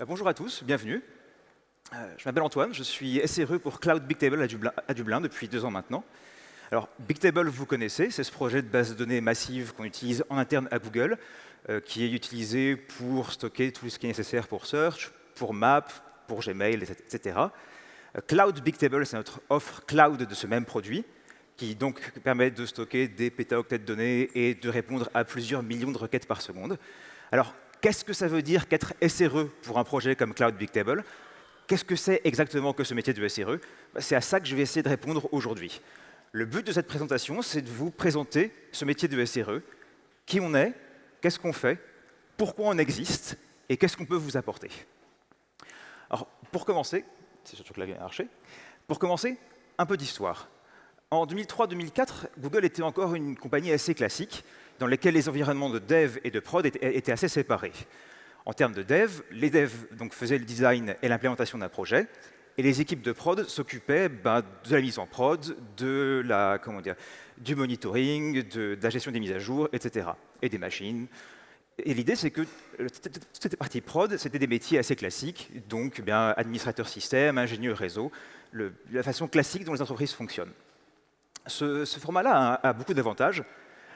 Bonjour à tous, bienvenue. Je m'appelle Antoine, je suis SRE pour Cloud Bigtable à Dublin depuis 2 ans maintenant. Alors, Bigtable, vous connaissez, c'est ce projet de base de données massive qu'on utilise en interne à Google, qui est utilisé pour stocker tout ce qui est nécessaire pour Search, pour Map, pour Gmail, etc. Cloud Bigtable, c'est notre offre cloud de ce même produit, qui donc permet de stocker des pétaoctets de données et de répondre à plusieurs millions de requêtes par seconde. Alors, qu'est-ce que ça veut dire qu'être SRE pour un projet comme Cloud Bigtable? Qu'est-ce que c'est exactement que ce métier de SRE? C'est à ça que je vais essayer de répondre aujourd'hui. Le but de cette présentation, c'est de vous présenter ce métier de SRE, qui on est, qu'est-ce qu'on fait, pourquoi on existe, et qu'est-ce qu'on peut vous apporter. Alors, pour commencer, c'est surtout que là, il vient marcher. Pour commencer, un peu d'histoire. En 2003-2004, Google était encore une compagnie assez classique, dans laquelle les environnements de dev et de prod étaient assez séparés. En termes de dev, les devs donc, faisaient le design et l'implémentation d'un projet, et les équipes de prod s'occupaient de la mise en prod, du monitoring, de la gestion des mises à jour, etc., et des machines. Et l'idée, c'est que cette partie prod, c'était des métiers assez classiques, donc administrateur système, ingénieur réseau, la façon classique dont les entreprises fonctionnent. Ce format-là a beaucoup d'avantages.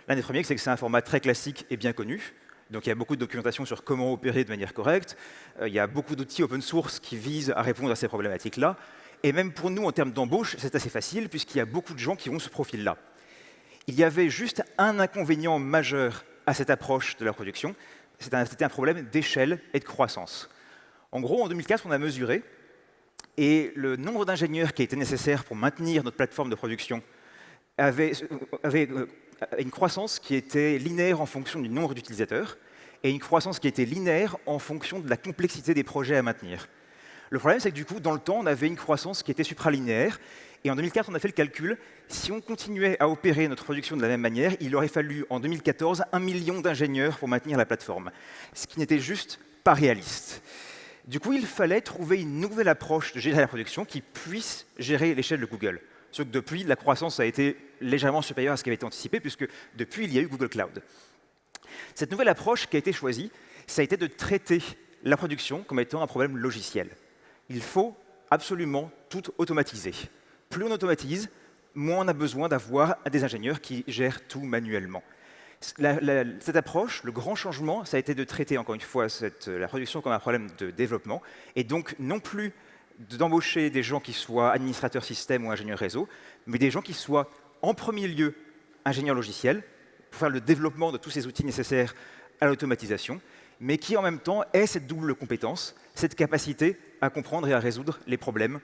L'un des premiers, c'est que c'est un format très classique et bien connu. Donc il y a beaucoup de documentation sur comment opérer de manière correcte. Il y a beaucoup d'outils open source qui visent à répondre à ces problématiques-là. Et même pour nous, en termes d'embauche, c'est assez facile, puisqu'il y a beaucoup de gens qui ont ce profil-là. Il y avait juste un inconvénient majeur à cette approche de la production. C'était un problème d'échelle et de croissance. En gros, en 2004, on a mesuré, et le nombre d'ingénieurs qui était nécessaire pour maintenir notre plateforme de production avait une croissance qui était linéaire en fonction du nombre d'utilisateurs et une croissance qui était linéaire en fonction de la complexité des projets à maintenir. Le problème, c'est que du coup, dans le temps, on avait une croissance qui était supralinéaire. Et en 2004, on a fait le calcul. Si on continuait à opérer notre production de la même manière, il aurait fallu, en 2014, 1 million d'ingénieurs pour maintenir la plateforme, ce qui n'était juste pas réaliste. Du coup, il fallait trouver une nouvelle approche de gérer la production qui puisse gérer l'échelle de Google. Sauf que depuis, la croissance a été légèrement supérieure à ce qui avait été anticipé, puisque depuis, il y a eu Google Cloud. Cette nouvelle approche qui a été choisie, ça a été de traiter la production comme étant un problème logiciel. Il faut absolument tout automatiser. Plus on automatise, moins on a besoin d'avoir des ingénieurs qui gèrent tout manuellement. Cette approche, le grand changement, ça a été de traiter, encore une fois, la production comme un problème de développement, et donc non plus d'embaucher des gens qui soient administrateurs système ou ingénieurs réseau, mais des gens qui soient en premier lieu ingénieurs logiciels, pour faire le développement de tous ces outils nécessaires à l'automatisation, mais qui en même temps aient cette double compétence, cette capacité à comprendre et à résoudre les problèmes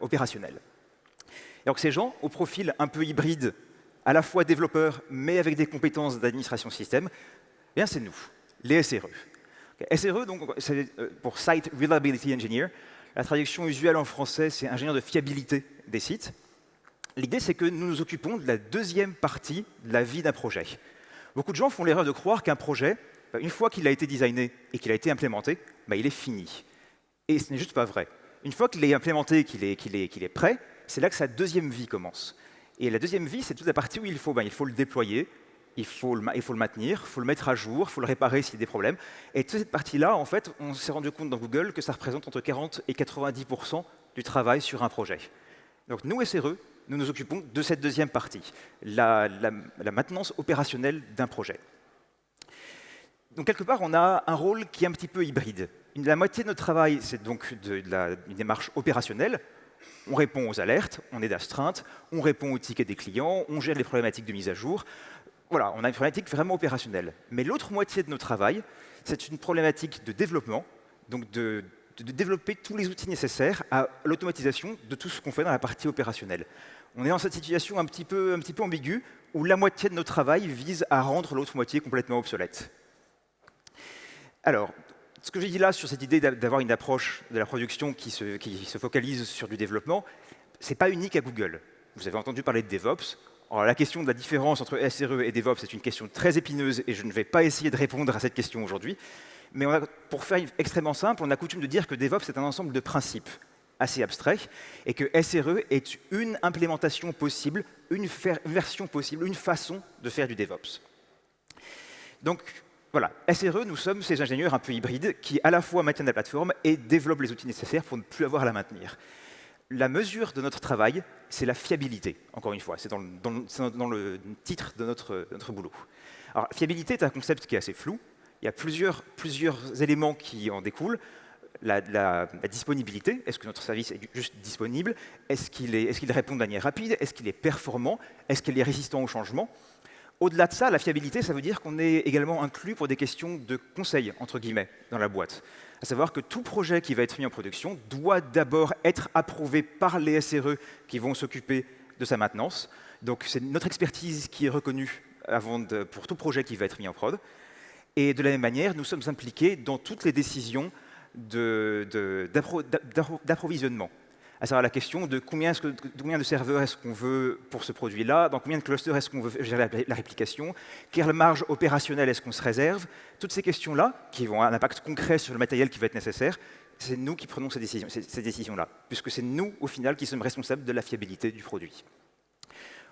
opérationnels. Et donc ces gens, au profil un peu hybride, à la fois développeurs, mais avec des compétences d'administration système, eh bien c'est nous, les SRE. SRE, donc, c'est pour Site Reliability Engineer. La traduction usuelle en français, c'est ingénieur de fiabilité des sites. L'idée, c'est que nous nous occupons de la deuxième partie de la vie d'un projet. Beaucoup de gens font l'erreur de croire qu'un projet, une fois qu'il a été designé et qu'il a été implémenté, il est fini. Et ce n'est juste pas vrai. Une fois qu'il est implémenté, qu'il est prêt, c'est là que sa deuxième vie commence. Et la deuxième vie, c'est toute la partie où il faut le déployer, il faut le maintenir, il faut le mettre à jour, il faut le réparer s'il y a des problèmes. Et toute cette partie-là, en fait, on s'est rendu compte dans Google que ça représente entre 40 et 90% du travail sur un projet. Donc nous, SRE, nous nous occupons de cette deuxième partie, la maintenance opérationnelle d'un projet. Donc quelque part, on a un rôle qui est un petit peu hybride. La moitié de notre travail, c'est donc une démarche opérationnelle. On répond aux alertes, on est d'astreinte, on répond aux tickets des clients, on gère les problématiques de mise à jour. Voilà, on a une problématique vraiment opérationnelle. Mais l'autre moitié de notre travail, c'est une problématique de développement, donc de développer tous les outils nécessaires à l'automatisation de tout ce qu'on fait dans la partie opérationnelle. On est dans cette situation un petit peu ambiguë, où la moitié de notre travail vise à rendre l'autre moitié complètement obsolète. Alors, ce que j'ai dit là sur cette idée d'avoir une approche de la production qui se focalise sur du développement, ce n'est pas unique à Google. Vous avez entendu parler de DevOps. Alors, la question de la différence entre SRE et DevOps est une question très épineuse et je ne vais pas essayer de répondre à cette question aujourd'hui. Mais pour faire extrêmement simple, on a coutume de dire que DevOps est un ensemble de principes assez abstraits et que SRE est une implémentation possible, une version possible, une façon de faire du DevOps. Donc, voilà, SRE, nous sommes ces ingénieurs un peu hybrides qui à la fois maintiennent la plateforme et développent les outils nécessaires pour ne plus avoir à la maintenir. La mesure de notre travail, c'est la fiabilité, encore une fois, c'est dans le titre de notre boulot. Alors, fiabilité est un concept qui est assez flou, il y a plusieurs éléments qui en découlent. La disponibilité, est-ce que notre service est juste disponible? Est-ce qu'il répond de manière rapide? Est-ce qu'il est performant? Est-ce qu'il est résistant au changement? Au-delà de ça, la fiabilité, ça veut dire qu'on est également inclus pour des questions de conseil, entre guillemets, dans la boîte. À savoir que tout projet qui va être mis en production doit d'abord être approuvé par les SRE qui vont s'occuper de sa maintenance. Donc c'est notre expertise qui est reconnue pour tout projet qui va être mis en prod. Et de la même manière, nous sommes impliqués dans toutes les décisions d'approvisionnement. À savoir la question de combien de serveurs est-ce qu'on veut pour ce produit-là, dans combien de clusters est-ce qu'on veut gérer la réplication, quelle marge opérationnelle est-ce qu'on se réserve. Toutes ces questions-là, qui vont avoir un impact concret sur le matériel qui va être nécessaire, c'est nous qui prenons ces décisions-là, puisque c'est nous, au final, qui sommes responsables de la fiabilité du produit.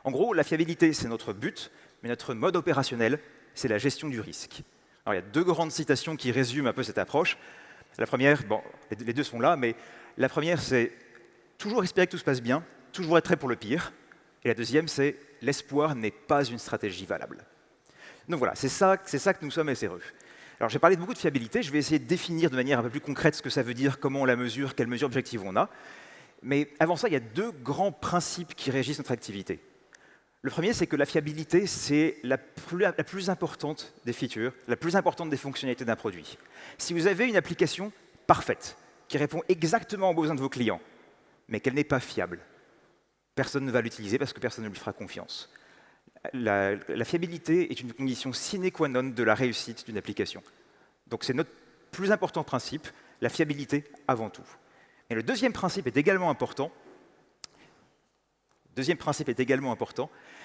En gros, la fiabilité, c'est notre but, mais notre mode opérationnel, c'est la gestion du risque. Alors, il y a deux grandes citations qui résument un peu cette approche. La première, bon, les deux sont là, mais la première, c'est toujours espérer que tout se passe bien, toujours être prêt pour le pire. Et la deuxième, c'est l'espoir n'est pas une stratégie valable. Donc voilà, c'est ça que nous sommes SRE. Alors j'ai parlé beaucoup de fiabilité, je vais essayer de définir de manière un peu plus concrète ce que ça veut dire, comment on la mesure, quelles mesures objectives on a. Mais avant ça, il y a deux grands principes qui régissent notre activité. Le premier, c'est que la fiabilité, c'est la plus importante des features, la plus importante des fonctionnalités d'un produit. Si vous avez une application parfaite, qui répond exactement aux besoins de vos clients, mais qu'elle n'est pas fiable, personne ne va l'utiliser parce que personne ne lui fera confiance. La fiabilité est une condition sine qua non de la réussite d'une application. Donc c'est notre plus important principe, la fiabilité avant tout. Et le deuxième principe est également important.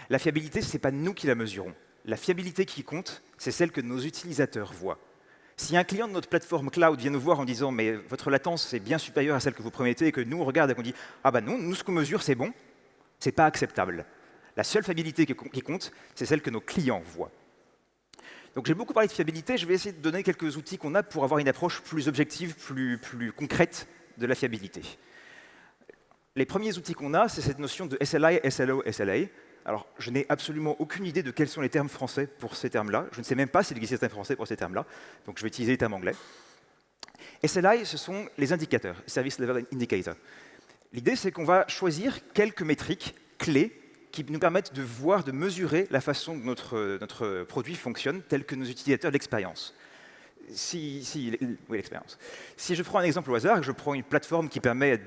La fiabilité, ce n'est pas nous qui la mesurons. La fiabilité qui compte, c'est celle que nos utilisateurs voient. Si un client de notre plateforme cloud vient nous voir en disant « mais votre latence est bien supérieure à celle que vous promettez » et que nous, on regarde et qu'on dit « ah bah non, nous, ce qu'on mesure, c'est bon », c'est pas acceptable. La seule fiabilité qui compte, c'est celle que nos clients voient. Donc j'ai beaucoup parlé de fiabilité, je vais essayer de donner quelques outils qu'on a pour avoir une approche plus objective, plus concrète de la fiabilité. Les premiers outils qu'on a, c'est cette notion de SLI, SLO, SLA. Alors, je n'ai absolument aucune idée de quels sont les termes français pour ces termes-là. Je ne sais même pas s'il existe un terme français pour ces termes-là. Donc, je vais utiliser les termes anglais. SLI, ce sont les indicateurs, Service Level Indicator. L'idée, c'est qu'on va choisir quelques métriques clés qui nous permettent de voir, de mesurer la façon dont notre produit fonctionne, tel que nos utilisateurs l'expérience. L'expérience. Si je prends un exemple au hasard, je prends une plateforme qui permet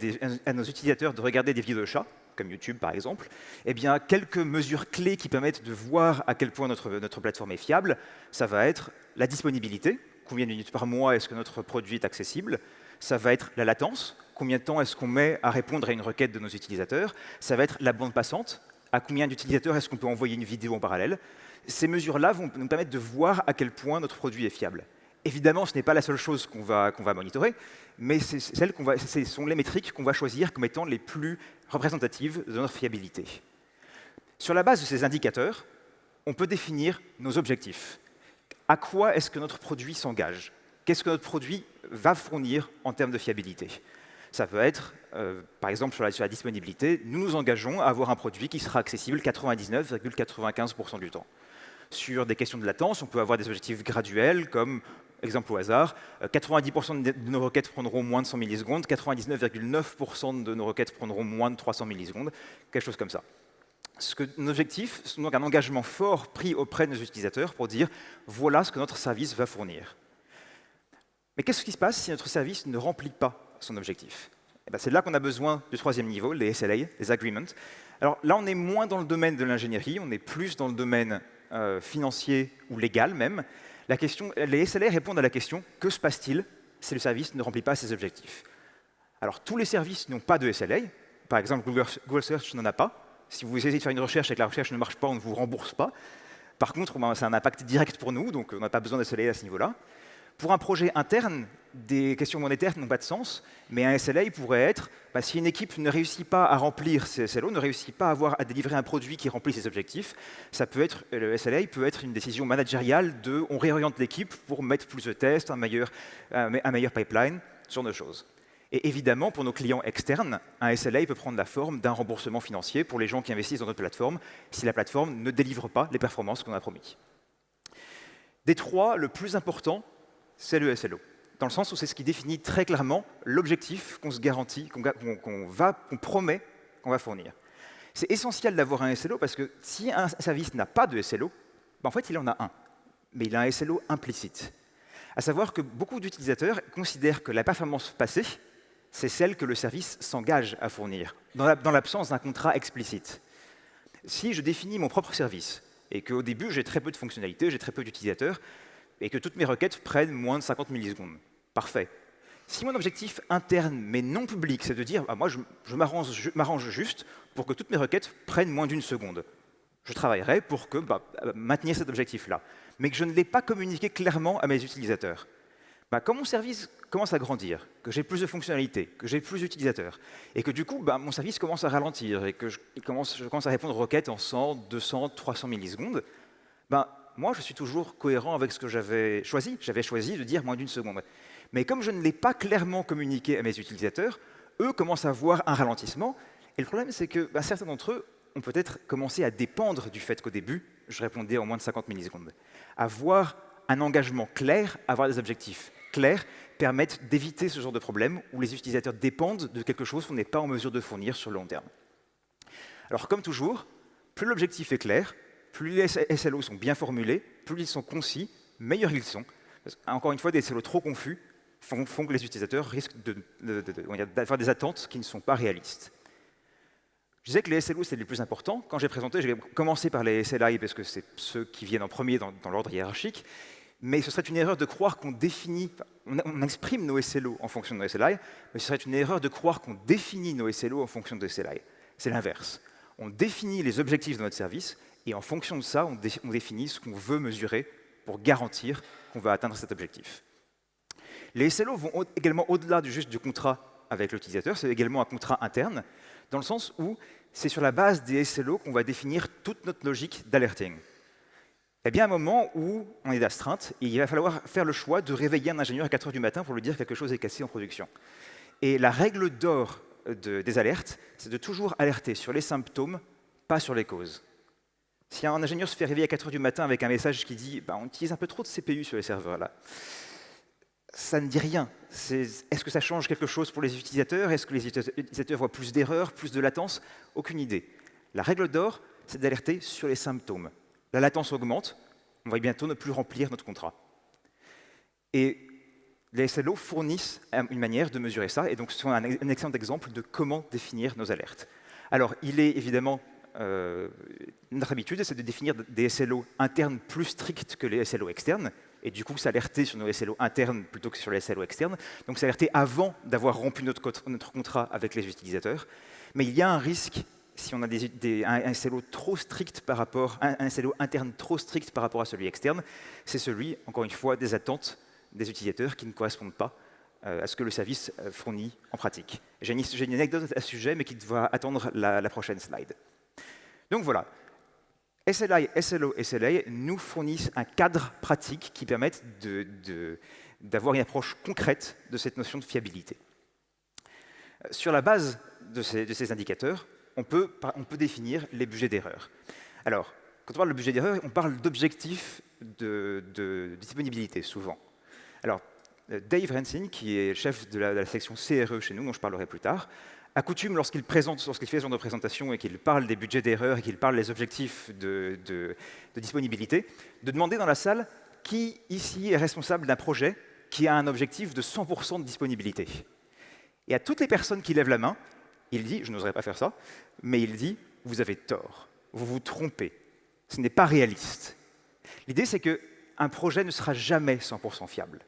à nos utilisateurs de regarder des vidéos de chats, comme YouTube par exemple, eh bien, quelques mesures clés qui permettent de voir à quel point notre plateforme est fiable, ça va être la disponibilité, combien de minutes par mois est-ce que notre produit est accessible, ça va être la latence, combien de temps est-ce qu'on met à répondre à une requête de nos utilisateurs, ça va être la bande passante, à combien d'utilisateurs est-ce qu'on peut envoyer une vidéo en parallèle. Ces mesures-là vont nous permettre de voir à quel point notre produit est fiable. Évidemment, ce n'est pas la seule chose qu'on va monitorer, mais ce sont les métriques qu'on va choisir comme étant les plus représentatives de notre fiabilité. Sur la base de ces indicateurs, on peut définir nos objectifs. À quoi est-ce que notre produit s'engage? Qu'est-ce que notre produit va fournir en termes de fiabilité? Ça peut être, par exemple, sur la disponibilité, nous nous engageons à avoir un produit qui sera accessible 99,95% du temps. Sur des questions de latence, on peut avoir des objectifs graduels, comme, exemple au hasard, 90% de nos requêtes prendront moins de 100 millisecondes, 99,9% de nos requêtes prendront moins de 300 millisecondes, quelque chose comme ça. Nos objectifs sont donc un engagement fort pris auprès de nos utilisateurs pour dire « voilà ce que notre service va fournir ». Mais qu'est-ce qui se passe si notre service ne remplit pas son objectif? C'est là qu'on a besoin du troisième niveau, les SLA, les agreements. Alors là, on est moins dans le domaine de l'ingénierie, on est plus dans le domaine financier ou légal même. Les SLA répondent à la question « que se passe-t-il si le service ne remplit pas ses objectifs ?» Alors tous les services n'ont pas de SLA. Par exemple, Google Search n'en a pas. Si vous essayez de faire une recherche et que la recherche ne marche pas, on ne vous rembourse pas. Par contre, c'est un impact direct pour nous, donc on n'a pas besoin de SLA à ce niveau-là. Pour un projet interne, des questions monétaires qui n'ont pas de sens, mais un SLA pourrait être, si une équipe ne réussit pas à remplir ses SLO, ne réussit pas à délivrer un produit qui remplit ses objectifs, le SLA peut être une décision managériale de on réoriente l'équipe pour mettre plus de tests, un meilleur pipeline, ce genre de choses. Et évidemment, pour nos clients externes, un SLA peut prendre la forme d'un remboursement financier pour les gens qui investissent dans notre plateforme si la plateforme ne délivre pas les performances qu'on a promis. Des trois, le plus important, c'est le SLO, dans le sens où c'est ce qui définit très clairement l'objectif qu'on se garantit, qu'on promet qu'on va fournir. C'est essentiel d'avoir un SLO parce que si un service n'a pas de SLO, en fait, il en a un, mais il a un SLO implicite. À savoir que beaucoup d'utilisateurs considèrent que la performance passée, c'est celle que le service s'engage à fournir, dans l'absence d'un contrat explicite. Si je définis mon propre service, et qu'au début, j'ai très peu de fonctionnalités, j'ai très peu d'utilisateurs, et que toutes mes requêtes prennent moins de 50 millisecondes, parfait. Si mon objectif interne, mais non public, c'est de dire moi, je m'arrange juste pour que toutes mes requêtes prennent moins d'une seconde, je travaillerai pour maintenir cet objectif-là, mais que je ne l'ai pas communiqué clairement à mes utilisateurs. Quand mon service commence à grandir, que j'ai plus de fonctionnalités, que j'ai plus d'utilisateurs, et que du coup, mon service commence à ralentir, et que je commence à répondre aux requêtes en 100, 200, 300 millisecondes, moi, je suis toujours cohérent avec ce que j'avais choisi. J'avais choisi de dire moins d'une seconde. Mais comme je ne l'ai pas clairement communiqué à mes utilisateurs, eux commencent à voir un ralentissement. Et le problème, c'est que certains d'entre eux ont peut-être commencé à dépendre du fait qu'au début, je répondais en moins de 50 millisecondes. Avoir un engagement clair, avoir des objectifs clairs, permettent d'éviter ce genre de problème où les utilisateurs dépendent de quelque chose qu'on n'est pas en mesure de fournir sur le long terme. Alors, comme toujours, plus l'objectif est clair, plus les SLO sont bien formulés, plus ils sont concis, meilleurs ils sont. Parce encore une fois, des SLO trop confus font que les utilisateurs risquent d'avoir des attentes qui ne sont pas réalistes. Je disais que les SLO, c'est les plus importants. Quand j'ai présenté, j'ai commencé par les SLI parce que c'est ceux qui viennent en premier dans l'ordre hiérarchique. Mais ce serait une erreur de croire qu'on définit, on exprime nos SLO en fonction de nos SLI, mais ce serait une erreur de croire qu'on définit nos SLO en fonction de SLI. C'est l'inverse. On définit les objectifs de notre service, et en fonction de ça, on définit ce qu'on veut mesurer pour garantir qu'on va atteindre cet objectif. Les SLO vont également au-delà juste du contrat avec l'utilisateur, c'est également un contrat interne, dans le sens où c'est sur la base des SLO qu'on va définir toute notre logique d'alerting. Il y a bien un moment où on est d'astreinte, et il va falloir faire le choix de réveiller un ingénieur à 4 heures du matin pour lui dire que quelque chose est cassé en production. Et la règle d'or des alertes, c'est de toujours alerter sur les symptômes, pas sur les causes. Si un ingénieur se fait réveiller à 4 heures du matin avec un message qui dit on utilise un peu trop de CPU sur les serveurs là, ça ne dit rien. Est-ce que ça change quelque chose pour les utilisateurs? Est-ce que les utilisateurs voient plus d'erreurs, plus de latence? Aucune idée. La règle d'or, c'est d'alerter sur les symptômes. La latence augmente, on va bientôt ne plus remplir notre contrat. Et les SLO fournissent une manière de mesurer ça, et donc ce sont un excellent exemple de comment définir nos alertes. Alors, il est évidemment notre habitude, c'est de définir des SLO internes plus stricts que les SLO externes, et du coup s'alerter sur nos SLO internes plutôt que sur les SLO externes. Donc s'alerter avant d'avoir rompu notre contrat avec les utilisateurs. Mais il y a un risque si on a un SLO trop strict par rapport, un SLO interne trop strict par rapport à celui externe, c'est celui, encore une fois, des attentes des utilisateurs qui ne correspondent pas à ce que le service fournit en pratique. J'ai une anecdote à ce sujet, mais qui devra attendre la prochaine slide. Donc voilà, SLI, SLO et SLA nous fournissent un cadre pratique qui permet d'avoir une approche concrète de cette notion de fiabilité. Sur la base de ces indicateurs, on peut définir les budgets d'erreur. Alors, quand on parle de budget d'erreur, on parle d'objectifs de disponibilité, souvent. Alors, Dave Rensing, qui est chef de la section CRE chez nous, dont je parlerai plus tard, a coutume, lorsqu'il fait ce genre de présentation et qu'il parle des budgets d'erreur et qu'il parle des objectifs de disponibilité, de demander dans la salle qui, ici, est responsable d'un projet qui a un objectif de 100% de disponibilité. Et à toutes les personnes qui lèvent la main, il dit, je n'oserais pas faire ça, mais il dit, vous avez tort, vous vous trompez, ce n'est pas réaliste. L'idée, c'est qu'un projet ne sera jamais 100% fiable.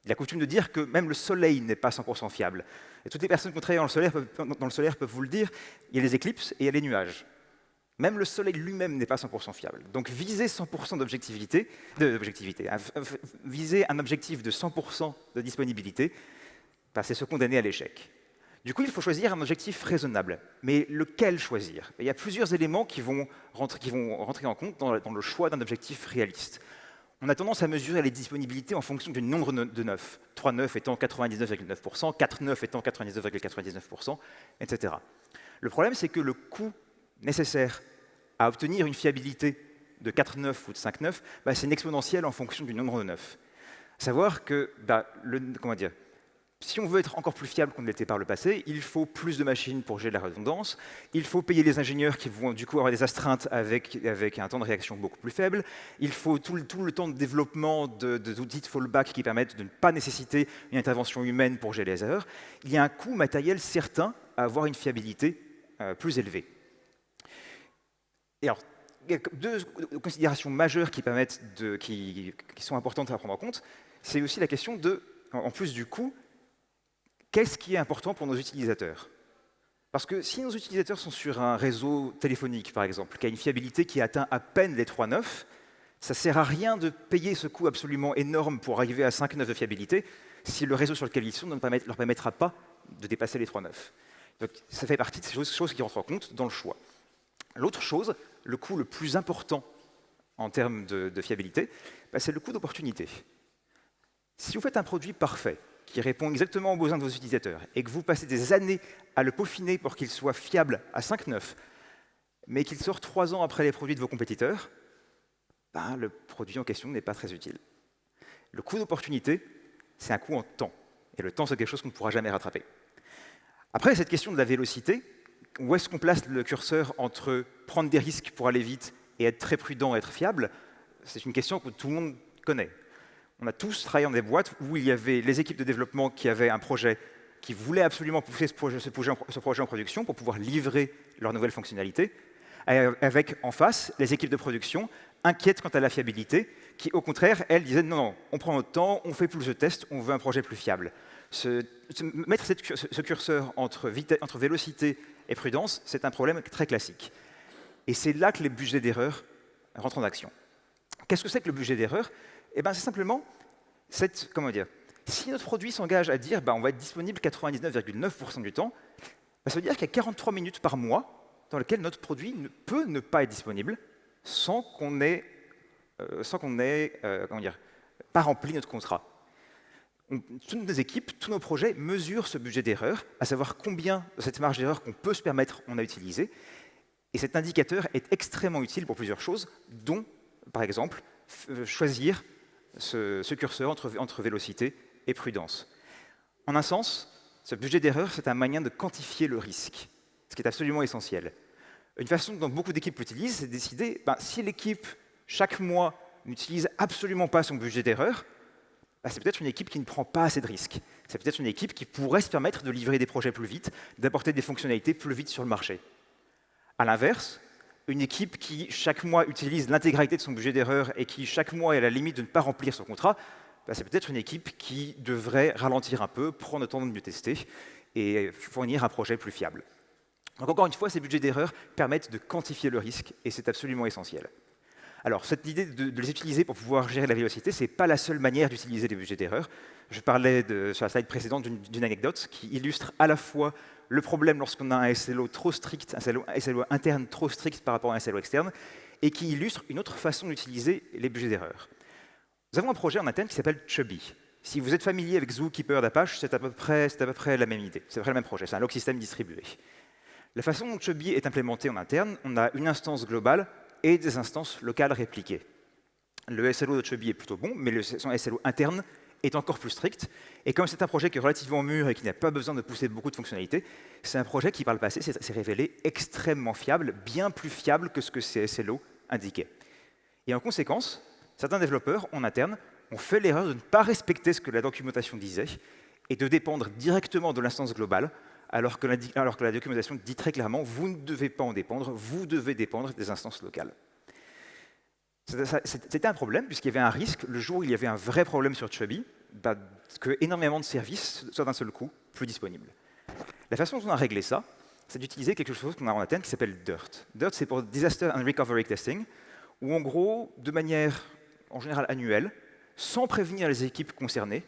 Il a coutume de dire que même le soleil n'est pas 100% fiable. Et toutes les personnes qui ont travaillé dans le solaire peuvent vous le dire, il y a les éclipses et il y a les nuages. Même le Soleil lui-même n'est pas 100% fiable. Donc viser 100% viser un objectif de 100% de disponibilité, ben, c'est se condamner à l'échec. Du coup, il faut choisir un objectif raisonnable. Mais lequel choisir? Il y a plusieurs éléments qui vont rentrer en compte dans le choix d'un objectif réaliste. On a tendance à mesurer les disponibilités en fonction du nombre de nœuds, 3 nœuds étant 99,9%, 4 nœuds étant 99,99%, etc. Le problème, c'est que le coût nécessaire à obtenir une fiabilité de 4 nœuds ou de 5 nœuds, bah, c'est une exponentielle en fonction du nombre de nœuds. Savoir que, si on veut être encore plus fiable qu'on ne l'était par le passé, il faut plus de machines pour gérer la redondance, il faut payer les ingénieurs qui vont du coup avoir des astreintes avec un temps de réaction beaucoup plus faible, il faut tout le temps de développement d'outils de fallback qui permettent de ne pas nécessiter une intervention humaine pour gérer les erreurs. Il y a un coût matériel certain à avoir une fiabilité plus élevée. Et alors, il y a deux considérations majeures qui sont importantes à prendre en compte. C'est aussi la question de, en plus du coût, qu'est-ce qui est important pour nos utilisateurs? Parce que si nos utilisateurs sont sur un réseau téléphonique, par exemple, qui a une fiabilité qui atteint à peine les 3 nœuds, ça ne sert à rien de payer ce coût absolument énorme pour arriver à 5 nœuds de fiabilité si le réseau sur lequel ils sont ne leur permettra pas de dépasser les 3 nœuds. Donc ça fait partie de ces choses qui rentrent en compte dans le choix. L'autre chose, le coût le plus important en termes de fiabilité, c'est le coût d'opportunité. Si vous faites un produit parfait, qui répond exactement aux besoins de vos utilisateurs, et que vous passez des années à le peaufiner pour qu'il soit fiable à 5.9, mais qu'il sort 3 ans après les produits de vos compétiteurs, le produit en question n'est pas très utile. Le coût d'opportunité, c'est un coût en temps. Et le temps, c'est quelque chose qu'on ne pourra jamais rattraper. Après, cette question de la vélocité, où est-ce qu'on place le curseur entre prendre des risques pour aller vite et être très prudent et être fiable, c'est une question que tout le monde connaît. On a tous travaillé dans des boîtes où il y avait les équipes de développement qui avaient un projet, qui voulaient absolument pousser ce projet en production pour pouvoir livrer leurs nouvelles fonctionnalités, avec en face les équipes de production inquiètes quant à la fiabilité, qui au contraire, elles disaient non, on prend notre temps, on fait plus de tests, on veut un projet plus fiable. Mettre ce curseur entre vélocité et prudence, c'est un problème très classique. Et c'est là que les budgets d'erreur rentrent en action. Qu'est-ce que c'est que le budget d'erreur? C'est simplement, si notre produit s'engage à dire on va être disponible 99,9% du temps, ça veut dire qu'il y a 43 minutes par mois dans lesquelles notre produit ne peut ne pas être disponible sans qu'on ait pas rempli notre contrat. Toutes nos équipes, tous nos projets mesurent ce budget d'erreur, à savoir combien de cette marge d'erreur qu'on peut se permettre on a utilisé. Et cet indicateur est extrêmement utile pour plusieurs choses, dont, par exemple, choisir ce curseur entre vélocité et prudence. En un sens, ce budget d'erreur, c'est un moyen de quantifier le risque, ce qui est absolument essentiel. Une façon dont beaucoup d'équipes l'utilisent, c'est de décider, si l'équipe, chaque mois, n'utilise absolument pas son budget d'erreur, c'est peut-être une équipe qui ne prend pas assez de risques. C'est peut-être une équipe qui pourrait se permettre de livrer des projets plus vite, d'apporter des fonctionnalités plus vite sur le marché. À l'inverse, une équipe qui, chaque mois, utilise l'intégralité de son budget d'erreur et qui, chaque mois, est à la limite de ne pas remplir son contrat, c'est peut-être une équipe qui devrait ralentir un peu, prendre le temps de mieux tester et fournir un projet plus fiable. Donc encore une fois, ces budgets d'erreur permettent de quantifier le risque et c'est absolument essentiel. Alors, cette idée de les utiliser pour pouvoir gérer la vélocité, ce n'est pas la seule manière d'utiliser les budgets d'erreur. Je parlais sur la slide précédente d'une anecdote qui illustre à la fois le problème lorsqu'on a un SLO trop strict, un SLO interne trop strict par rapport à un SLO externe, et qui illustre une autre façon d'utiliser les budgets d'erreur. Nous avons un projet en interne qui s'appelle Chubby. Si vous êtes familier avec Zookeeper d'Apache, c'est à peu près la même idée, c'est à peu près le même projet, c'est un log system distribué. La façon dont Chubby est implémenté en interne, on a une instance globale et des instances locales répliquées. Le SLO de Chubby est plutôt bon, mais son SLO interne est encore plus strict. Et comme c'est un projet qui est relativement mûr et qui n'a pas besoin de pousser beaucoup de fonctionnalités, c'est un projet qui, par le passé, s'est révélé extrêmement fiable, bien plus fiable que ce que ces SLO indiquaient. Et en conséquence, certains développeurs, en interne, ont fait l'erreur de ne pas respecter ce que la documentation disait et de dépendre directement de l'instance globale, alors que la documentation dit très clairement « vous ne devez pas en dépendre, vous devez dépendre des instances locales ». C'était un problème, puisqu'il y avait un risque, le jour où il y avait un vrai problème sur Chubby, que énormément de services soient d'un seul coup plus disponibles. La façon dont on a réglé ça, c'est d'utiliser quelque chose qu'on a en interne qui s'appelle DIRT. DIRT, c'est pour Disaster and Recovery Testing, où en gros, de manière en général annuelle, sans prévenir les équipes concernées,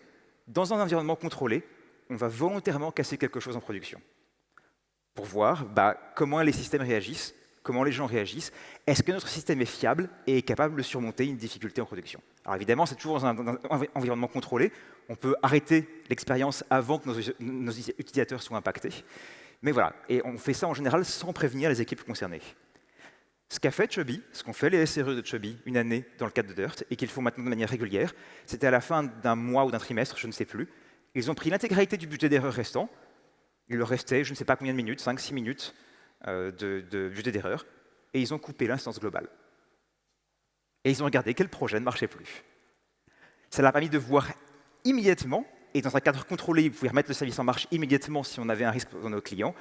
dans un environnement contrôlé, on va volontairement casser quelque chose en production pour voir comment les systèmes réagissent, comment les gens réagissent, est-ce que notre système est fiable et est capable de surmonter une difficulté en production. Alors évidemment, c'est toujours dans un environnement contrôlé, on peut arrêter l'expérience avant que nos utilisateurs soient impactés, mais voilà, et on fait ça en général sans prévenir les équipes concernées. Ce qu'a fait Chubby, ce qu'ont fait les SRE de Chubby une année dans le cadre de DIRT, et qu'ils font maintenant de manière régulière, c'était à la fin d'un mois ou d'un trimestre, je ne sais plus, ils ont pris l'intégralité du budget d'erreur restant, il leur restait je ne sais pas combien de minutes, 5-6 minutes de budget d'erreur, et ils ont coupé l'instance globale. Et ils ont regardé quel projet ne marchait plus. Ça leur a permis de voir immédiatement, et dans un cadre contrôlé, ils pouvaient remettre le service en marche immédiatement si on avait un risque pour nos clients,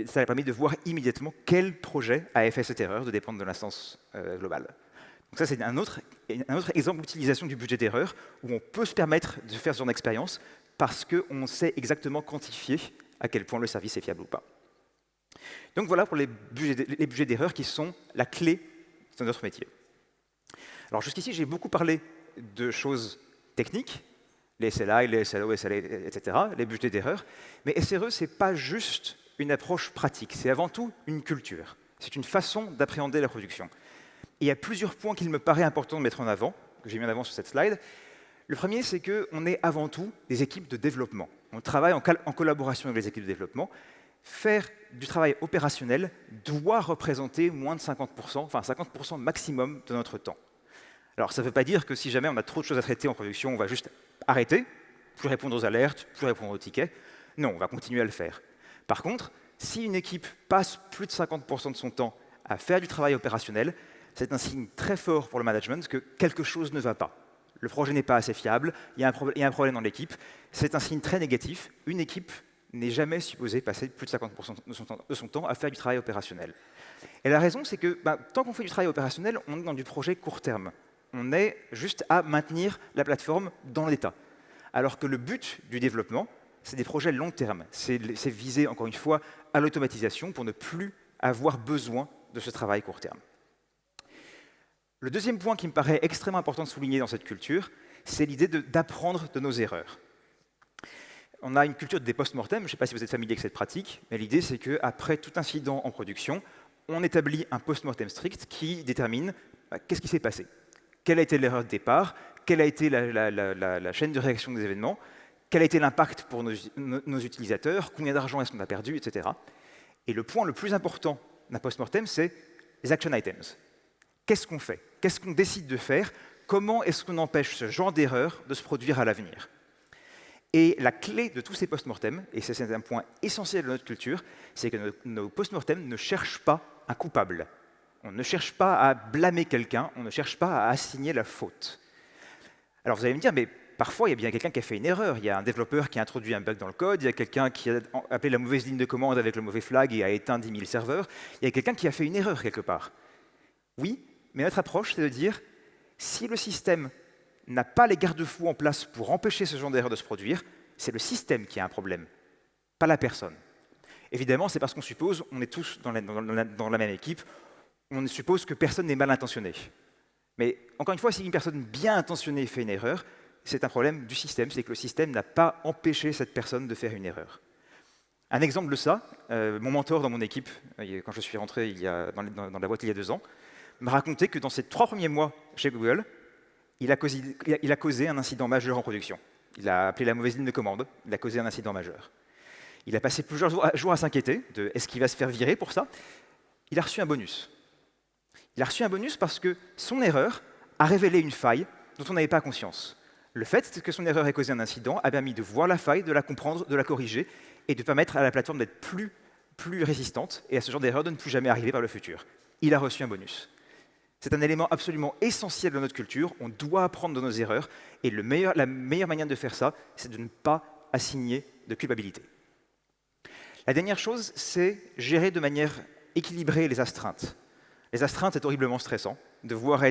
ça leur a permis de voir immédiatement quel projet avait fait cette erreur de dépendre de l'instance globale. Donc ça, c'est un autre exemple d'utilisation du budget d'erreur où on peut se permettre de faire ce genre d'expérience parce qu'on sait exactement quantifier à quel point le service est fiable ou pas. Donc voilà pour les budgets d'erreur qui sont la clé de notre métier. Alors jusqu'ici, j'ai beaucoup parlé de choses techniques, les SLI, les SLO, SLA, etc., les budgets d'erreur, mais SRE, ce n'est pas juste une approche pratique, c'est avant tout une culture. C'est une façon d'appréhender la production. Et il y a plusieurs points qu'il me paraît important de mettre en avant, que j'ai mis en avant sur cette slide. Le premier, c'est qu'on est avant tout des équipes de développement. On travaille en collaboration avec les équipes de développement. Faire du travail opérationnel doit représenter moins de 50%, enfin 50% maximum de notre temps. Alors ça ne veut pas dire que si jamais on a trop de choses à traiter en production, on va juste arrêter, plus répondre aux alertes, plus répondre aux tickets. Non, on va continuer à le faire. Par contre, si une équipe passe plus de 50% de son temps à faire du travail opérationnel, c'est un signe très fort pour le management que quelque chose ne va pas. Le projet n'est pas assez fiable, il y a un problème dans l'équipe. C'est un signe très négatif. Une équipe n'est jamais supposée passer plus de 50% de son temps à faire du travail opérationnel. Et la raison, c'est que tant qu'on fait du travail opérationnel, on est dans du projet court terme. On est juste à maintenir la plateforme dans l'état. Alors que le but du développement, c'est des projets long terme. C'est visé, encore une fois, à l'automatisation pour ne plus avoir besoin de ce travail court terme. Le deuxième point qui me paraît extrêmement important de souligner dans cette culture, c'est l'idée d'apprendre de nos erreurs. On a une culture des post-mortem, je ne sais pas si vous êtes familier avec cette pratique, mais l'idée c'est qu'après tout incident en production, on établit un post-mortem strict qui détermine qu'est-ce qui s'est passé. Quelle a été l'erreur de départ, quelle a été la chaîne de réaction des événements, quel a été l'impact pour nos utilisateurs, combien d'argent est-ce qu'on a perdu, etc. Et le point le plus important d'un post-mortem, c'est les action items. Qu'est-ce qu'on fait? Qu'est-ce qu'on décide de faire? Comment est-ce qu'on empêche ce genre d'erreur de se produire à l'avenir? Et la clé de tous ces post-mortem, et c'est un point essentiel de notre culture, c'est que nos post-mortem ne cherchent pas un coupable. On ne cherche pas à blâmer quelqu'un, on ne cherche pas à assigner la faute. Alors vous allez me dire, mais parfois il y a bien quelqu'un qui a fait une erreur. Il y a un développeur qui a introduit un bug dans le code, il y a quelqu'un qui a appelé la mauvaise ligne de commande avec le mauvais flag et a éteint 10 000 serveurs. Il y a quelqu'un qui a fait une erreur quelque part. Oui, mais notre approche, c'est de dire, si le système n'a pas les garde-fous en place pour empêcher ce genre d'erreur de se produire, c'est le système qui a un problème, pas la personne. Évidemment, c'est parce qu'on suppose, on est tous dans la même équipe, on suppose que personne n'est mal intentionné. Mais encore une fois, si une personne bien intentionnée fait une erreur, c'est un problème du système, c'est que le système n'a pas empêché cette personne de faire une erreur. Un exemple de ça, mon mentor dans mon équipe, quand je suis rentré dans la boîte il y a 2 ans, m'a raconté que dans ses 3 premiers mois chez Google, il a causé un incident majeur en production. Il a appelé la mauvaise ligne de commande, il a causé un incident majeur. Il a passé plusieurs jours à s'inquiéter de est-ce qu'il va se faire virer pour ça. Il a reçu un bonus. Il a reçu un bonus parce que son erreur a révélé une faille dont on n'avait pas conscience. Le fait que son erreur ait causé un incident a permis de voir la faille, de la comprendre, de la corriger et de permettre à la plateforme d'être plus résistante et à ce genre d'erreur de ne plus jamais arriver par le futur. Il a reçu un bonus. C'est un élément absolument essentiel de notre culture. On doit apprendre de nos erreurs et la meilleure manière de faire ça, c'est de ne pas assigner de culpabilité. La dernière chose, c'est gérer de manière équilibrée les astreintes. Les astreintes, c'est horriblement stressant. Devoir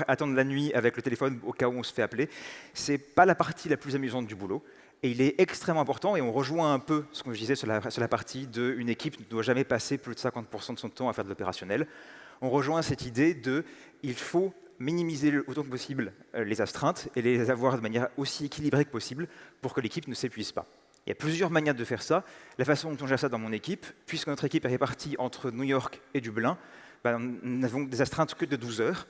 attendre la nuit avec le téléphone au cas où on se fait appeler, c'est pas la partie la plus amusante du boulot. Et il est extrêmement important, et on rejoint un peu ce que je disais sur la partie de une équipe ne doit jamais passer plus de 50% de son temps à faire de l'opérationnel. On rejoint cette idée de il faut minimiser autant que possible les astreintes et les avoir de manière aussi équilibrée que possible pour que l'équipe ne s'épuise pas. Il y a plusieurs manières de faire ça. La façon dont on gère ça dans mon équipe, puisque notre équipe est répartie entre New York et Dublin, nous n'avons des astreintes que de 12 heures.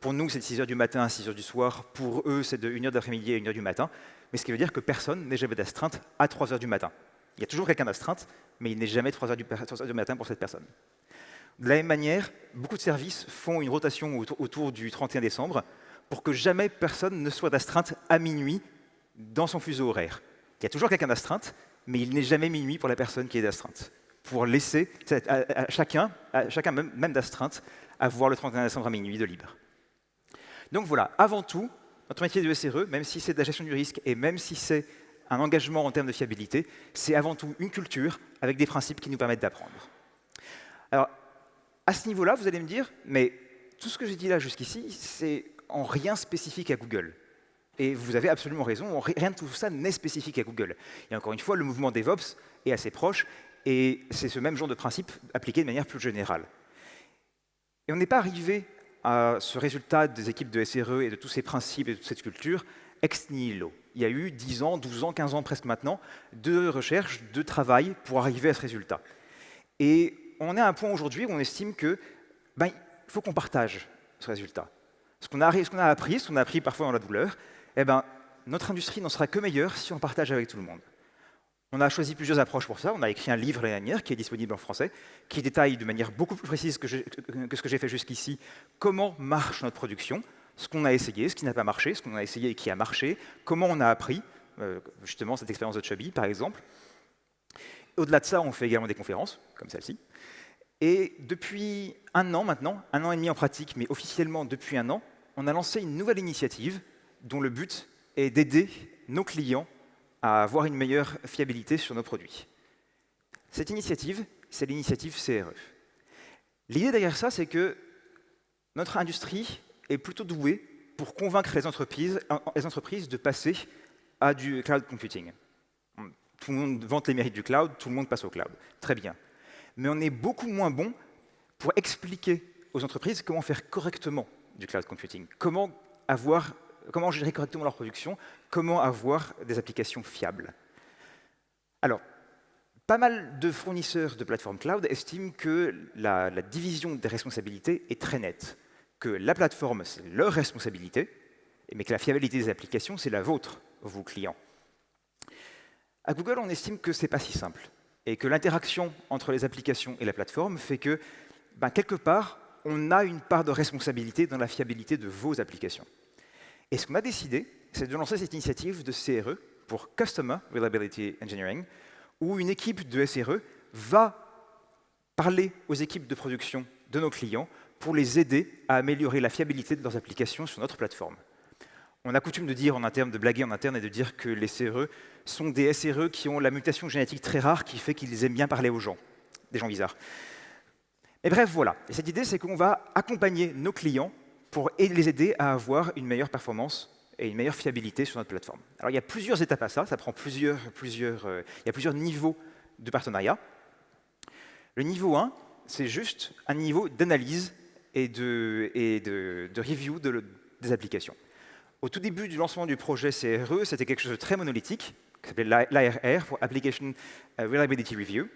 Pour nous, c'est de 6 heures du matin à 6 heures du soir. Pour eux, c'est de 1 heure d'après-midi à 1 heure du matin. Mais ce qui veut dire que personne n'est jamais d'astreinte à 3 heures du matin. Il y a toujours quelqu'un d'astreinte, mais il n'est jamais 3 heures du matin pour cette personne. De la même manière, beaucoup de services font une rotation autour du 31 décembre pour que jamais personne ne soit d'astreinte à minuit dans son fuseau horaire. Il y a toujours quelqu'un d'astreinte, mais il n'est jamais minuit pour la personne qui est d'astreinte. Pour laisser à chacun même d'astreinte, avoir le 31 décembre à minuit de libre. Donc voilà, avant tout, notre métier de SRE, même si c'est de la gestion du risque et même si c'est un engagement en termes de fiabilité, c'est avant tout une culture avec des principes qui nous permettent d'apprendre. Alors, à ce niveau-là, vous allez me dire, mais tout ce que j'ai dit là jusqu'ici, c'est en rien spécifique à Google. Et vous avez absolument raison, rien de tout ça n'est spécifique à Google. Et encore une fois, le mouvement DevOps est assez proche, et c'est ce même genre de principe appliqué de manière plus générale. Et on n'est pas arrivé à ce résultat des équipes de SRE et de tous ces principes et de toute cette culture ex nihilo. Il y a eu 10 ans, 12 ans, 15 ans presque maintenant de recherche, de travail pour arriver à ce résultat. Et on est à un point aujourd'hui où on estime que il faut qu'on partage ce résultat. Ce qu'on a appris parfois dans la douleur, notre industrie n'en sera que meilleure si on partage avec tout le monde. On a choisi plusieurs approches pour ça. On a écrit un livre l'année dernière qui est disponible en français, qui détaille de manière beaucoup plus précise que ce que j'ai fait jusqu'ici comment marche notre production, ce qu'on a essayé, ce qui n'a pas marché, ce qu'on a essayé et qui a marché, comment on a appris, justement cette expérience de Chubby par exemple. Au-delà de ça, on fait également des conférences, comme celle-ci. Et depuis un an maintenant, 1 an et demi en pratique, mais officiellement depuis 1 an, on a lancé une nouvelle initiative dont le but est d'aider nos clients à avoir une meilleure fiabilité sur nos produits. Cette initiative, c'est l'initiative CRE. L'idée derrière ça, c'est que notre industrie est plutôt douée pour convaincre les entreprises de passer à du cloud computing. Tout le monde vante les mérites du cloud, tout le monde passe au cloud. Très bien. Mais on est beaucoup moins bon pour expliquer aux entreprises comment faire correctement du cloud computing, comment gérer correctement leur production, comment avoir des applications fiables. Alors, pas mal de fournisseurs de plateformes cloud estiment que la division des responsabilités est très nette, que la plateforme, c'est leur responsabilité, mais que la fiabilité des applications, c'est la vôtre, vous clients. À Google, on estime que ce n'est pas si simple, et que l'interaction entre les applications et la plateforme fait que, quelque part, on a une part de responsabilité dans la fiabilité de vos applications. Et ce qu'on a décidé, c'est de lancer cette initiative de CRE pour Customer Reliability Engineering, où une équipe de SRE va parler aux équipes de production de nos clients pour les aider à améliorer la fiabilité de leurs applications sur notre plateforme. On a coutume de dire en interne, de blaguer en interne et de dire que les CRE sont des SRE qui ont la mutation génétique très rare qui fait qu'ils aiment bien parler aux gens, des gens bizarres. Et bref, voilà. Et cette idée, c'est qu'on va accompagner nos clients pour les aider à avoir une meilleure performance et une meilleure fiabilité sur notre plateforme. Alors, il y a plusieurs étapes à ça, ça prend il y a plusieurs niveaux de partenariat. Le niveau 1, c'est juste un niveau d'analyse et de review des applications. Au tout début du lancement du projet CRE, c'était quelque chose de très monolithique, qui s'appelait l'ARR, pour Application Reliability Review.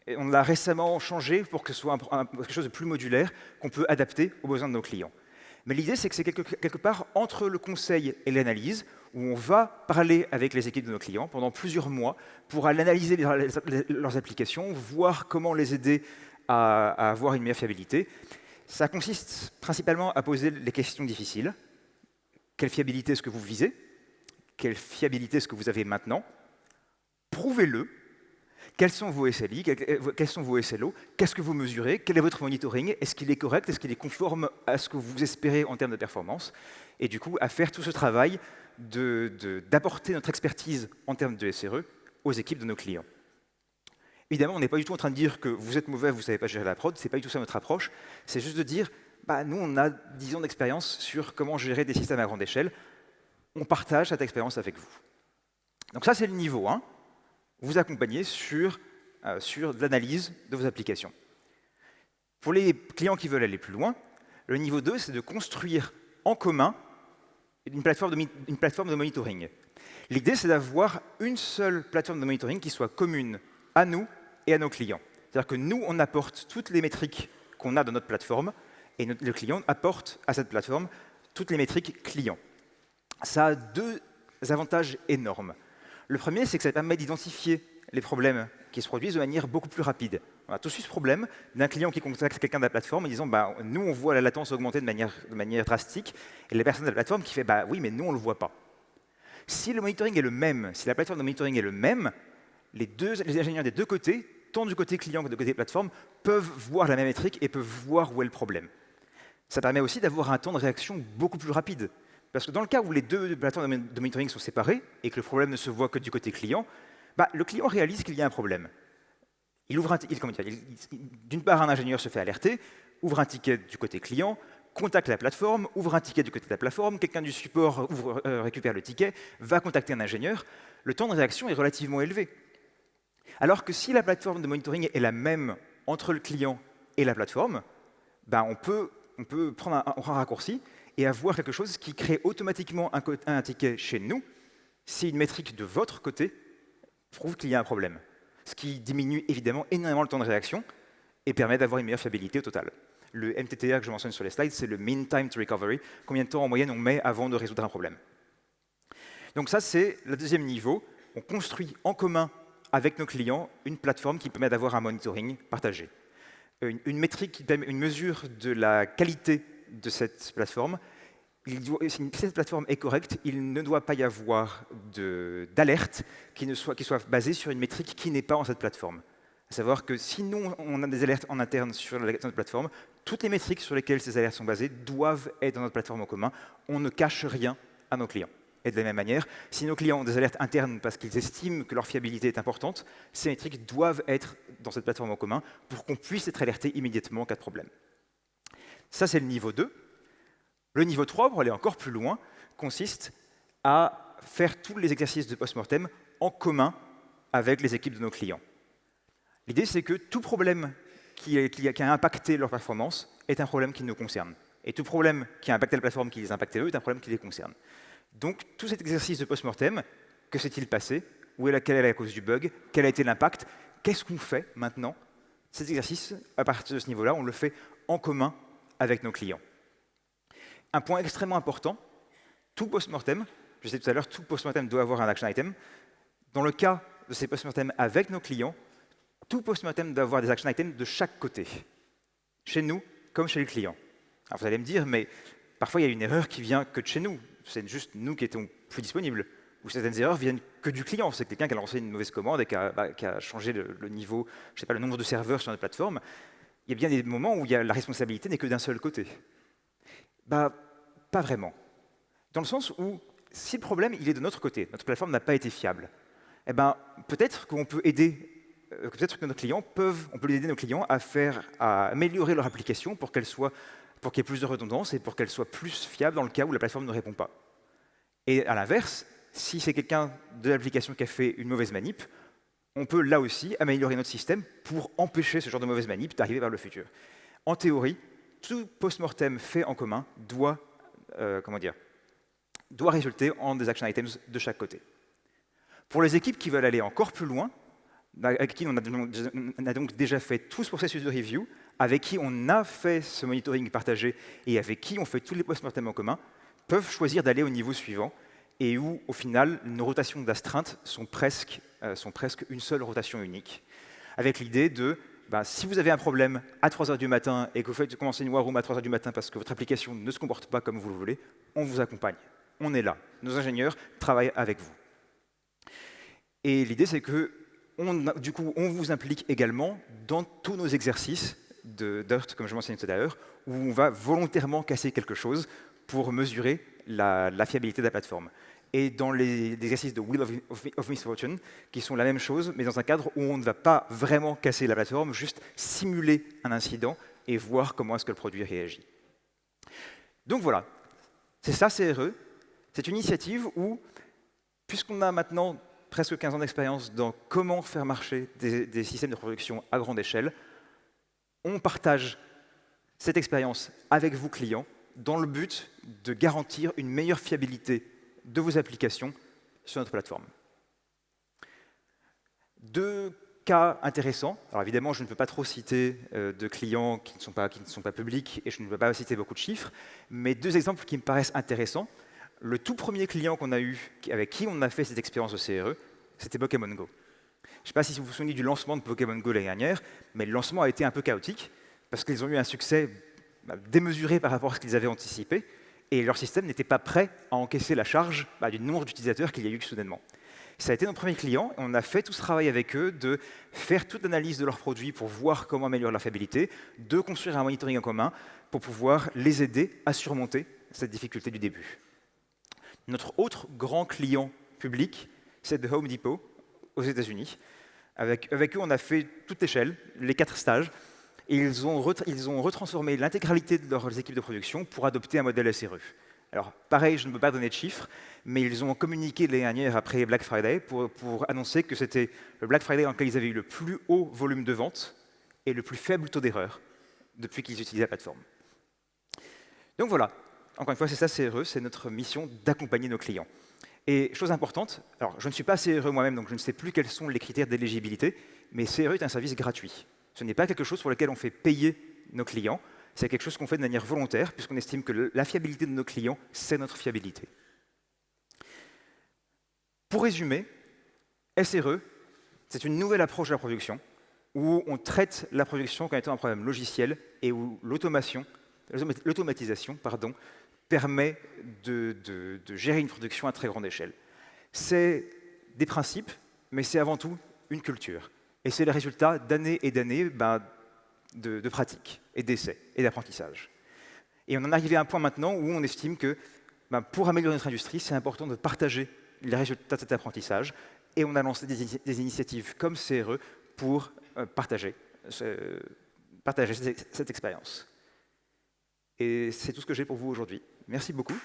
Et on l'a récemment changé pour que ce soit quelque chose de plus modulaire, qu'on peut adapter aux besoins de nos clients. Mais l'idée, c'est que c'est quelque part entre le conseil et l'analyse, où on va parler avec les équipes de nos clients pendant plusieurs mois pour aller analyser leurs applications, voir comment les aider à avoir une meilleure fiabilité. Ça consiste principalement à poser les questions difficiles. Quelle fiabilité est-ce que vous visez? Quelle fiabilité est-ce que vous avez maintenant? Prouvez-le. Quels sont vos SLI? Quels sont vos SLO? Qu'est-ce que vous mesurez? Quel est votre monitoring? Est-ce qu'il est correct? Est-ce qu'il est conforme à ce que vous espérez en termes de performance? Et du coup, à faire tout ce travail d'apporter notre expertise en termes de SRE aux équipes de nos clients. Évidemment, on n'est pas du tout en train de dire que vous êtes mauvais, vous ne savez pas gérer la prod, c'est pas du tout ça notre approche. C'est juste de dire, nous, on a 10 ans d'expérience sur comment gérer des systèmes à grande échelle. On partage cette expérience avec vous. Donc ça, c'est le niveau 1. Vous accompagnez sur de l'analyse de vos applications. Pour les clients qui veulent aller plus loin, le niveau 2, c'est de construire en commun une plateforme de monitoring. L'idée, c'est d'avoir une seule plateforme de monitoring qui soit commune à nous et à nos clients. C'est-à-dire que nous, on apporte toutes les métriques qu'on a dans notre plateforme, et le client apporte à cette plateforme toutes les métriques clients. Ça a deux avantages énormes. Le premier, c'est que ça permet d'identifier les problèmes qui se produisent de manière beaucoup plus rapide. On a tous eu ce problème d'un client qui contacte quelqu'un de la plateforme en disant bah, « nous, on voit la latence augmenter de manière drastique », et la personne de la plateforme qui fait bah, « oui, mais nous, on ne le voit pas ». Si le monitoring est le même, si la plateforme de monitoring est le même, les ingénieurs des deux côtés, tant du côté client que du côté plateforme, peuvent voir la même métrique et peuvent voir où est le problème. Ça permet aussi d'avoir un temps de réaction beaucoup plus rapide. Parce que dans le cas où les deux plateformes de monitoring sont séparées et que le problème ne se voit que du côté client, bah, le client réalise qu'il y a un problème. D'une part, un ingénieur se fait alerter, ouvre un ticket du côté client, contacte la plateforme, ouvre un ticket du côté de la plateforme, quelqu'un du support récupère le ticket, va contacter un ingénieur. Le temps de réaction est relativement élevé. Alors que si la plateforme de monitoring est la même entre le client et la plateforme, bah, on peut prendre un raccourci et avoir quelque chose qui crée automatiquement un ticket chez nous si une métrique de votre côté prouve qu'il y a un problème. Ce qui diminue évidemment énormément le temps de réaction et permet d'avoir une meilleure fiabilité au total. Le MTTR que je mentionne sur les slides, c'est le Mean Time to Recovery, combien de temps en moyenne on met avant de résoudre un problème. Donc ça, c'est le deuxième niveau. On construit en commun avec nos clients une plateforme qui permet d'avoir un monitoring partagé. Une métrique, une mesure de la qualité de cette plateforme. Si cette plateforme est correcte, il ne doit pas y avoir d'alerte qui soit basée sur une métrique qui n'est pas en cette plateforme. À savoir que si nous, on a des alertes en interne sur notre plateforme, toutes les métriques sur lesquelles ces alertes sont basées doivent être dans notre plateforme en commun. On ne cache rien à nos clients. Et de la même manière, si nos clients ont des alertes internes parce qu'ils estiment que leur fiabilité est importante, ces métriques doivent être dans cette plateforme en commun pour qu'on puisse être alerté immédiatement en cas de problème. Ça, c'est le niveau 2. Le niveau 3, pour aller encore plus loin, consiste à faire tous les exercices de post-mortem en commun avec les équipes de nos clients. L'idée, c'est que tout problème qui a impacté leur performance est un problème qui nous concerne. Et tout problème qui a impacté la plateforme qui les impactait eux est un problème qui les concerne. Donc, tout cet exercice de post-mortem, que s'est-il passé? Quelle est la cause du bug? Quel a été l'impact? Qu'est-ce qu'on fait maintenant? Cet exercice, à partir de ce niveau-là, on le fait en commun avec nos clients. Un point extrêmement important, tout post-mortem, je disais tout à l'heure, tout post-mortem doit avoir un action item. Dans le cas de ces post-mortem avec nos clients, tout post-mortem doit avoir des action items de chaque côté, chez nous comme chez les clients. Alors vous allez me dire, mais parfois il y a une erreur qui vient que de chez nous, c'est juste nous qui étions plus disponibles. Ou certaines erreurs viennent que du client, c'est quelqu'un qui a lancé une mauvaise commande et qui a changé le niveau, je sais pas, le nombre de serveurs sur notre plateforme. Il y a bien des moments où la responsabilité n'est que d'un seul côté. Bah, pas vraiment. Dans le sens où, si le problème il est de notre côté, notre plateforme n'a pas été fiable, eh ben, peut-être qu'on peut aider, peut-être que on peut aider nos clients à améliorer leur application pour qu'il y ait plus de redondance et pour qu'elle soit plus fiable dans le cas où la plateforme ne répond pas. Et à l'inverse, si c'est quelqu'un de l'application qui a fait une mauvaise manip, on peut là aussi améliorer notre système pour empêcher ce genre de mauvaise manip d'arriver vers le futur. En théorie, tout post-mortem fait en commun doit résulter en des action items de chaque côté. Pour les équipes qui veulent aller encore plus loin, avec qui on a donc déjà fait tout ce processus de review, avec qui on a fait ce monitoring partagé et avec qui on fait tous les post-mortem en commun, peuvent choisir d'aller au niveau suivant et où, au final, nos rotations d'astreinte sont presque une seule rotation unique, avec l'idée de si vous avez un problème à 3 heures du matin et que vous faites commencer une war room à 3 heures du matin parce que votre application ne se comporte pas comme vous le voulez, on vous accompagne. On est là. Nos ingénieurs travaillent avec vous. Et l'idée, c'est que du coup, on vous implique également dans tous nos exercices de DIRT, comme je mentionnais tout à l'heure, où on va volontairement casser quelque chose pour mesurer la fiabilité de la plateforme. Et dans les exercices de Wheel of Misfortune, qui sont la même chose, mais dans un cadre où on ne va pas vraiment casser la plateforme, juste simuler un incident et voir comment est-ce que le produit réagit. Donc voilà, c'est ça CRE. C'est une initiative où, puisqu'on a maintenant presque 15 ans d'expérience dans comment faire marcher des systèmes de production à grande échelle. On partage cette expérience avec vous, clients, dans le but de garantir une meilleure fiabilité de vos applications sur notre plateforme. Deux cas intéressants. Alors évidemment, je ne peux pas trop citer de clients qui ne sont pas publics et je ne peux pas citer beaucoup de chiffres, mais deux exemples qui me paraissent intéressants. Le tout premier client qu'on a eu, avec qui on a fait cette expérience de CRE, c'était Pokémon Go. Je ne sais pas si vous vous souvenez du lancement de Pokémon Go l'année dernière, mais le lancement a été un peu chaotique, parce qu'ils ont eu un succès démesuré par rapport à ce qu'ils avaient anticipé, et leur système n'était pas prêt à encaisser la charge du nombre d'utilisateurs qu'il y a eu soudainement. Ça a été nos premiers clients, et on a fait tout ce travail avec eux de faire toute l'analyse de leurs produits pour voir comment améliorer leur fiabilité, de construire un monitoring en commun pour pouvoir les aider à surmonter cette difficulté du début. Notre autre grand client public, c'est The Home Depot aux États-Unis. Avec eux, on a fait toute l'échelle, les 4 stages, et ils ont retransformé l'intégralité de leurs équipes de production pour adopter un modèle SRE. Alors, pareil, je ne peux pas donner de chiffres, mais ils ont communiqué l'année dernière après Black Friday pour annoncer que c'était le Black Friday dans lequel ils avaient eu le plus haut volume de vente et le plus faible taux d'erreur depuis qu'ils utilisaient la plateforme. Donc voilà, encore une fois, c'est ça CRE, c'est notre mission d'accompagner nos clients. Et chose importante, alors je ne suis pas CRE moi-même, donc je ne sais plus quels sont les critères d'éligibilité, mais CRE est un service gratuit. Ce n'est pas quelque chose sur lequel on fait payer nos clients, c'est quelque chose qu'on fait de manière volontaire, puisqu'on estime que la fiabilité de nos clients, c'est notre fiabilité. Pour résumer, SRE, c'est une nouvelle approche de la production, où on traite la production comme étant un problème logiciel, et où l'automatisation permet de gérer une production à très grande échelle. C'est des principes, mais c'est avant tout une culture. Et c'est le résultat d'années et d'années de pratique, et d'essais, et d'apprentissage. Et on en est arrivé à un point maintenant où on estime que pour améliorer notre industrie, c'est important de partager les résultats de cet apprentissage, et on a lancé des initiatives comme CRE pour partager cette expérience. Et c'est tout ce que j'ai pour vous aujourd'hui. Merci beaucoup.